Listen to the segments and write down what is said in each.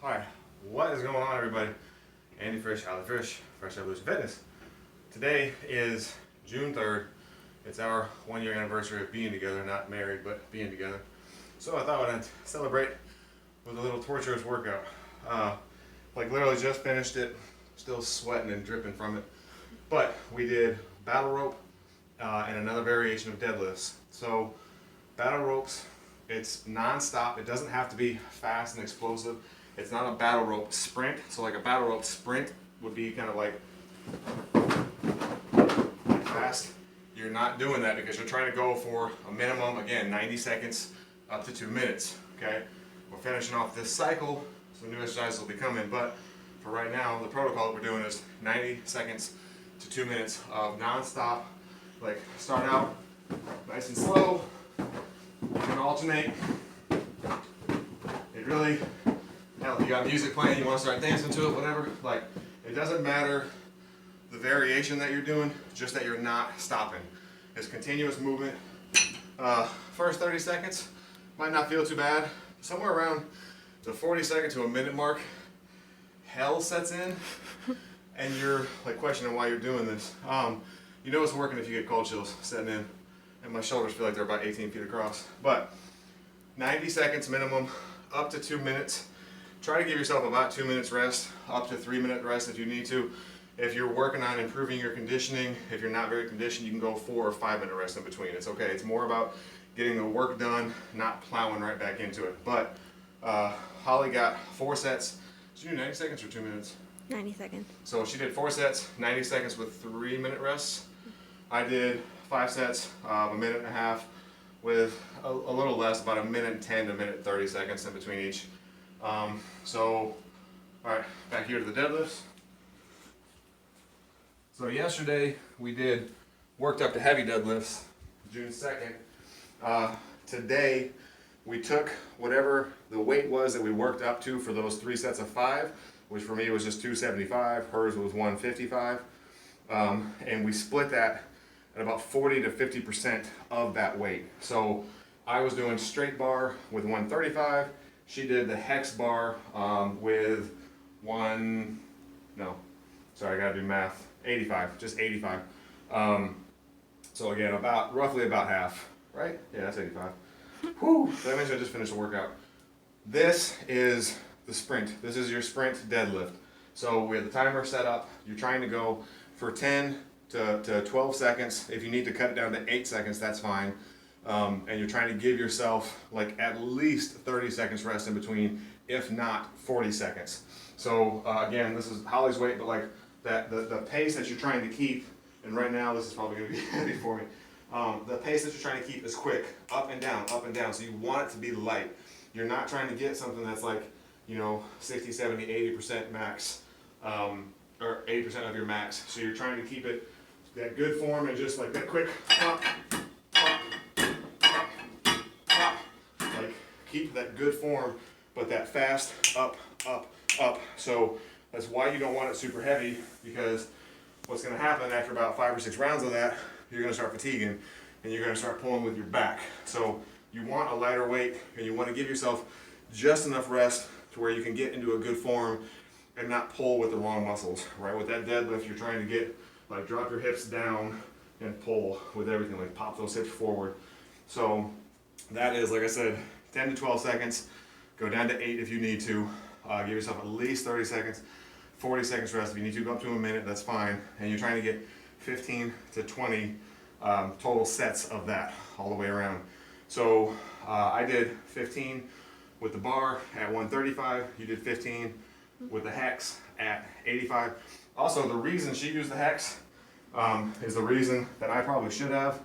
Alright, what is going on, everybody? Andy Frisch, Holly Frisch, Fresh Evolution Fitness. Today is June 3rd. It's our 1-year anniversary of being together, not married, but being together. So I thought I'd celebrate with a little torturous workout. Like literally just finished it, still sweating and dripping from it. But we did battle rope and another variation of deadlifts. So battle ropes, it's non-stop. It doesn't have to be fast and explosive. It's not a battle rope sprint. So like a battle rope sprint would be kind of like fast. You're not doing that because you're trying to go for a minimum, again, 90 seconds up to 2 minutes, okay? We're finishing off this cycle, so new exercises will be coming, but for right now, the protocol that we're doing is 90 seconds to 2 minutes of non-stop, like start out nice and slow, you can alternate. It really, hell, you got music playing, you want to start dancing to it, whatever, like, it doesn't matter the variation that you're doing, just that you're not stopping. It's continuous movement. First 30 seconds might not feel too bad. Somewhere around the 40-second to a minute mark, hell sets in, and you're like questioning why you're doing this. You know it's working if you get cold chills setting in, and my shoulders feel like they're about 18 feet across. But 90 seconds minimum, up to 2 minutes. Try to give yourself about 2 minutes rest, up to 3-minute rest if you need to. If you're working on improving your conditioning, if you're not very conditioned, you can go 4 or 5-minute rest in between. It's okay. It's more about getting the work done, not plowing right back into it. But Holly got 4 sets. Did you do 90 seconds or 2 minutes? 90 seconds. So she did 4 sets, 90 seconds with 3-minute rests. I did 5 sets of 1.5 minutes with a little less, about 1:10 to 1:30 seconds in between each. All right, back here to the deadlifts. So yesterday we worked up to heavy deadlifts, June 2nd. Today we took whatever the weight was that we worked up to for those 3 sets of 5, which for me was just 275, hers was 155, and we split that at about 40 to 50% of that weight. So I was doing straight bar with 135, she did the hex bar with I gotta do math, 85, just 85. So again, roughly about half, right? Yeah, that's 85. Whew, so that means I just finished the workout. This is the sprint. This is your sprint deadlift. So we have the timer set up. You're trying to go for 10 to 12 seconds. If you need to cut it down to 8 seconds, that's fine. And you're trying to give yourself like at least 30 seconds rest in between, if not 40 seconds. So again, this is Holly's weight, but like the pace that you're trying to keep, and right now this is probably going to be heavy for me. The pace that you're trying to keep is quick, up and down, up and down. So you want it to be light. You're not trying to get something that's like, 60, 70, 80% max, or 80% of your max. So you're trying to keep it that good form and just like that quick pop, pop, pop, pop. Like keep that good form, but that fast up, up, up. So that's why you don't want it super heavy, because what's going to happen after about 5 or 6 rounds of that, you're going to start fatiguing and you're going to start pulling with your back. So you want a lighter weight and you want to give yourself just enough rest to where you can get into a good form and not pull with the wrong muscles, right? With that deadlift, you're trying to get, like, drop your hips down and pull with everything, like pop those hips forward. So that is, like I said, 10 to 12 seconds. Go down to 8 if you need to. Give yourself at least 30 seconds, 40 seconds rest. If you need to go up to a minute, that's fine. And you're trying to get 15 to 20 total sets of that all the way around. So I did 15 with the bar at 135. You did 15 with the hex at 85. Also, the reason she used the hex is the reason that I probably should have.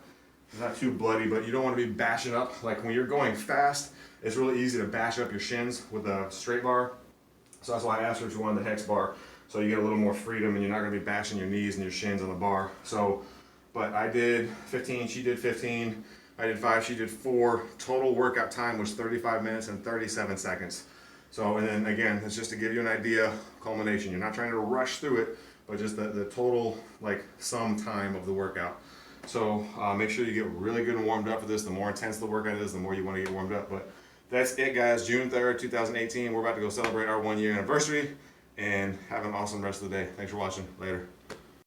It's not too bloody, but you don't want to be bashing up. Like when you're going fast, it's really easy to bash up your shins with a straight bar. So that's why I asked her if she wanted the hex bar, so you get a little more freedom and you're not going to be bashing your knees and your shins on the bar. So, but I did 15, she did 15, I did 5, she did 4. Total workout time was 35 minutes and 37 seconds. So, and then again, it's just to give you an idea, culmination. You're not trying to rush through it, but just the total, like, sum time of the workout. So make sure you get really good and warmed up for this. The more intense the workout is, the more you want to get warmed up. But that's it, guys. June 3rd, 2018. We're about to go celebrate our 1 year anniversary and have an awesome rest of the day. Thanks for watching. Later.